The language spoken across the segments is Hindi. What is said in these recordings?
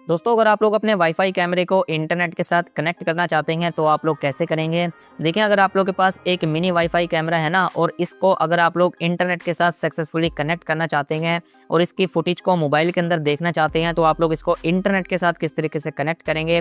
दोस्तों अगर आप लोग अपने वाईफाई कैमरे को इंटरनेट के साथ कनेक्ट करना चाहते हैं तो आप लोग कैसे करेंगे। देखिए अगर आप लोग के पास एक मिनी वाईफाई कैमरा है ना और इसको अगर आप लोग इंटरनेट के साथ सक्सेसफुली कनेक्ट करना चाहते हैं और इसकी फुटेज को मोबाइल के अंदर देखना चाहते हैं तो आप लोग इसको इंटरनेट के साथ किस तरीके से कनेक्ट करेंगे।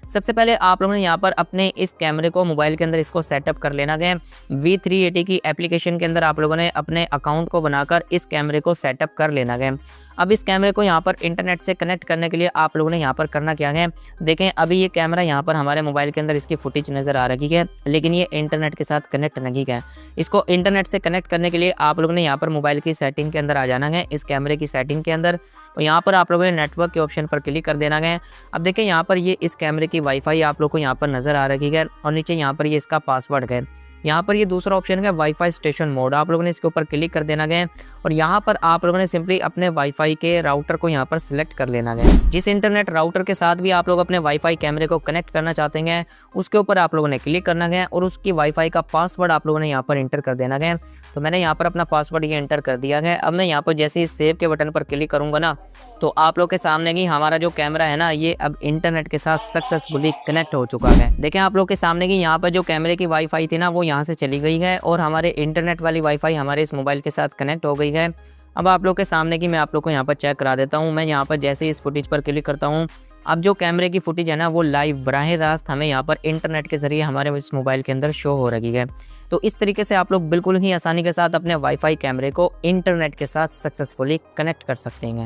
सबसे पहले आप लोगों ने यहाँ पर अपने इस कैमरे को मोबाइल के अंदर इसको सेटअप कर लेना है। V380 की एप्लीकेशन के अंदर आप लोगों ने अपने अकाउंट को बनाकर इस कैमरे को सेटअप कर लेना है। अब इस कैमरे को यहाँ पर इंटरनेट से कनेक्ट करने के लिए आप लोगों ने यहाँ पर करना क्या है। देखें अभी ये कैमरा यहाँ पर हमारे मोबाइल के अंदर इसकी फुटेज नज़र आ रही है, लेकिन ये इंटरनेट के साथ कनेक्ट नहीं है। इसको इंटरनेट से कनेक्ट करने के लिए आप लोगों ने यहाँ पर मोबाइल की सेटिंग के अंदर आ जाना है, इस कैमरे की सेटिंग के अंदर, और यहाँ पर आप लोगों ने नेटवर्क के ऑप्शन पर क्लिक कर देना है। अब देखें यहाँ पर ये इस कैमरे की वाईफाई आप लोग को यहाँ पर नज़र आ रही है और नीचे यहाँ पर ये इसका पासवर्ड है। यहाँ पर ये दूसरा ऑप्शन है वाईफाई स्टेशन मोड, आप लोगों ने इसके ऊपर क्लिक कर देना है और यहाँ पर आप लोगों ने सिंपली अपने वाईफाई के राउटर को यहाँ पर सिलेक्ट कर लेना है। जिस इंटरनेट राउटर के साथ भी आप लोग अपने वाईफाई कैमरे को कनेक्ट करना चाहते हैं उसके ऊपर आप लोगों ने क्लिक करना है और उसकी वाईफाई का पासवर्ड आप लोगों ने यहाँ पर इंटर कर देना है। तो मैंने यहाँ पर अपना पासवर्ड ये इंटर कर दिया है। अब मैं यहाँ पर जैसे ही सेव के बटन पर क्लिक करूँगा ना तो आप लोग के सामने ही हमारा जो कैमरा है ना ये अब इंटरनेट के साथ सक्सेसफुली कनेक्ट हो चुका है। देखें आप लोग के सामने की यहाँ पर जो कैमरे की वाईफाई थी ना वो यहाँ से चली गई है और हमारे इंटरनेट वाली वाईफाई हमारे इस मोबाइल के साथ कनेक्ट हो गई है। अब आप लोग के सामने की मैं आप लोग को यहाँ पर चेक करा देता हूँ। मैं यहाँ पर जैसे ही इस फुटेज पर क्लिक करता हूँ अब जो कैमरे की फुटेज है ना वो लाइव बराह रास्त हमें यहाँ पर इंटरनेट के जरिए हमारे इस मोबाइल के अंदर शो हो रही है। तो इस तरीके से आप लोग बिल्कुल ही आसानी के साथ अपने वाईफाई कैमरे को इंटरनेट के साथ सक्सेसफुली कनेक्ट कर सकते हैं।